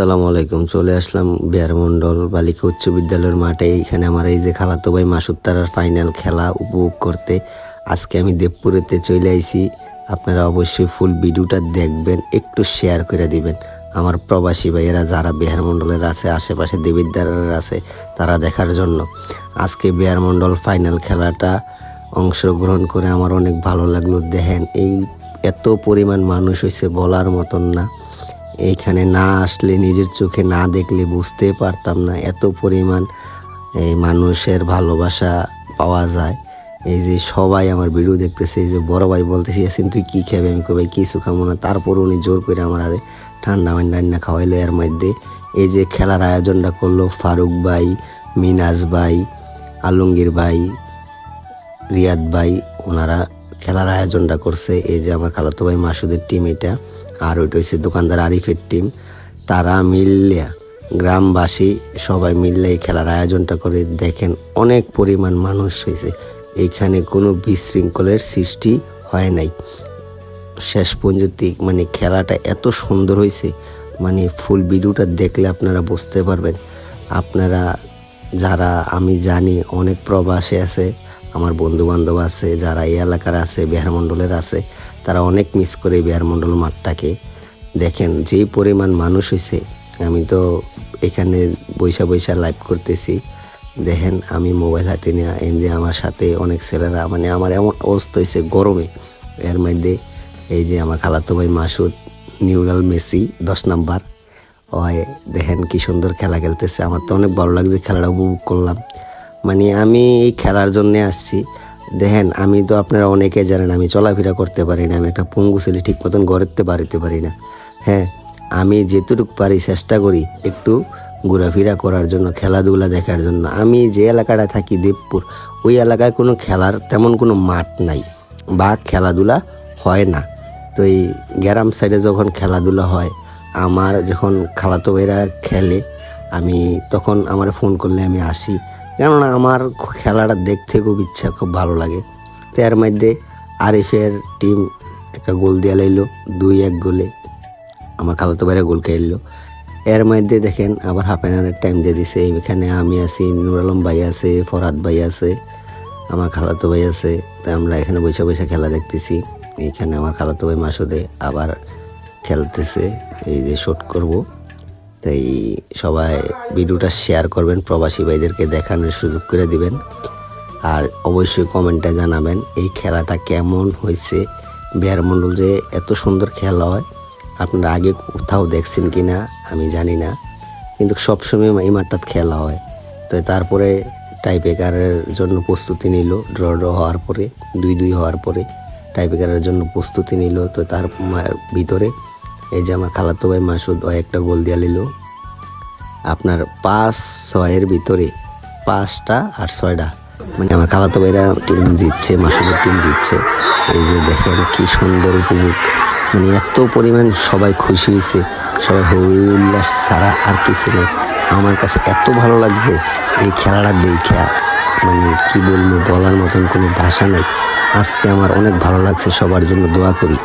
আসসালামু আলাইকুম। চলে আসলাম বিহারমন্ডল বালিকা উচ্চ বিদ্যালয়ের মাঠে। এখানে আমার এই যে খালাতো ভাই মাসুদ তারার ফাইনাল খেলা উপভোগ করতে আজকে আমি দেবপুরেতে চলে আইছি। আপনারা অবশ্যই ফুল ভিডিওটা দেখবেন, একটু শেয়ার করে দিবেন। আমার প্রবাসী ভাইয়েরা যারা বিহারমন্ডলের আছে, আশেপাশে দেবিদ্বারের আছে, তারা দেখার জন্য আজকে বিহারমন্ডল ফাইনাল খেলাটা অংশগ্রহণ করে আমার অনেক ভালো লাগলো। দেখেন এই এত পরিমাণ মানুষ হয়েছে বলার মতন না। এইখানে না আসলে, নিজের চোখে না দেখলে বুঝতে পারতাম না এত পরিমাণ এই মানুষের ভালোবাসা পাওয়া যায়। এই যে সবাই আমার ভিডিও দেখতেছে, এই যে বড় ভাই বলতেছি ইয়াসিন তুই কী খাবে, আমি কই ভাই কিছু খাবো না। তারপর উনি জোর করে আমার ঠান্ডা মান্ডা খাওয়াইলো। এর মধ্যে এই যে খেলার আয়োজনটা করলো ফারুক ভাই, মিনাজ ভাই, আলমগীর ভাই, রিয়াদ ভাই, ওনারা খেলার আয়োজনটা করছে। এই যে আমার খালাতো ভাই মাসুদের টিম এটা, আর ওইটা হচ্ছে দোকানদার আরিফের টিম। তারা মিললে, গ্রামবাসী সবাই মিললে এই খেলার আয়োজনটা করে। দেখেন অনেক পরিমাণ মানুষ হয়েছে, এইখানে কোনো বিশৃঙ্খলের সৃষ্টি হয় নাই। শেষ পর্যন্ত মানে খেলাটা এত সুন্দর হয়েছে, মানে ফুল ভিডিওটা দেখলে আপনারা বুঝতে পারবেন। আপনারা যারা, আমি জানি অনেক প্রবাসী আছে, আমার বন্ধু বান্ধব আছে যারা এই এলাকার আছে, বিহারমন্ডলের আছে, তারা অনেক মিস করে বিহারমন্ডল মাঠটাকে। দেখেন যেই পরিমাণ মানুষ হয়েছে, আমি তো এখানে বৈশা লাইভ করতেছি। দেখেন আমি মোবাইল হাতে নিয়ে এনে আমার সাথে অনেক ছেলেরা, মানে আমার এমন অবস্থা হয়েছে গরমে। এর মধ্যে এই যে আমার খালাতো ভাই মাসুদ, নিউরাল মেসি 10 নাম্বার, ওই দেখেন কি সুন্দর খেলা খেলতেছে। আমার তো অনেক ভালো লাগছে, খেলাটা উপভোগ করলাম। মানে আমি এই খেলার জন্যে আসছি। দেখেন আমি তো, আপনারা অনেকে জানেন আমি চলাফেরা করতে পারি না, আমি একটা পঙ্গু ছেলে, ঠিক মতন ঘরেতে বাড়িতে পারি না। হ্যাঁ, আমি যেটুকু পারি চেষ্টা করি একটু ঘোরাফেরা করার জন্য, খেলাধুলা দেখার জন্য। আমি যে এলাকাটা থাকি দেবপুর, ওই এলাকায় কোনো খেলার তেমন কোনো মাঠ নাই বা খেলাধুলা হয় না। তো এই গ্রাম সাইডে যখন খেলাধুলা হয়, আমার যখন খালাতো ভাইরা খেলে, আমি তখন আমার ফোন করলে আমি আসি, কেননা আমার খেলাটা দেখতে খুব ইচ্ছা, খুব ভালো লাগে। তো এর মধ্যে আরিফের টিম একটা গোল দিয়ে লাইলো, 2-1 গোলে আমার খালাতো ভাইরা গোল খেললো। এর মধ্যে দেখেন আবার হাফ অ্যান আওয়ারের টাইম দিয়ে দিছে। এখানে আমি আছি, নুর আলম ভাই আছে, ফরহাদ ভাই আছে, আমার খালাতো ভাই আছে। তো আমরা এখানে বসে খেলা দেখতেছি। এইখানে আমার খালাতো ভাই মাসুদে আবার খেলতেছে, এই যে শট করব। তাই সবাই ভিডিওটা শেয়ার করবেন, প্রবাসী ভাইদেরকে দেখানোর সুযোগ করে দিবেন। আর অবশ্যই কমেন্টে জানাবেন এই খেলাটা কেমন হয়েছে। বিহারমন্ডল যে এত সুন্দর খেলা হয়, আপনারা আগে কোথাও দেখছেন কি না আমি জানি না, কিন্তু সবসময় এই মাঠটাতে খেলা হয়। তো তারপরে টাইব্রেকারের জন্য প্রস্তুতি নিল, ড্র হওয়ার পরে 2-2 হওয়ার পরে টাইব্রেকারের জন্য প্রস্তুতি নিল। তো তার ভিতরে এই যে আমার খালাতো ভাই মাসুদ একটা গোল দিয়ে নিল। আপনার 5-6-এর ভিতরে 5টা আর 6টা, মানে আমার খালাতো ভাইরা টিম জিতছে, মাসুদের টিম জিতছে। এই যে দেখেন কি সুন্দর উপভোগ, মানে এত পরিমাণ সবাই খুশি হয়েছে, সবাই হই উল্লাস ছাড়া আর কিছু নেই। আমার কাছে এত ভালো লাগছে এই খেলাটা দেখা, মানে কি বলবো, বলার মতন কোনো ভাষা নেই। আজকে আমার অনেক ভালো লাগছে, সবার জন্য দোয়া করি।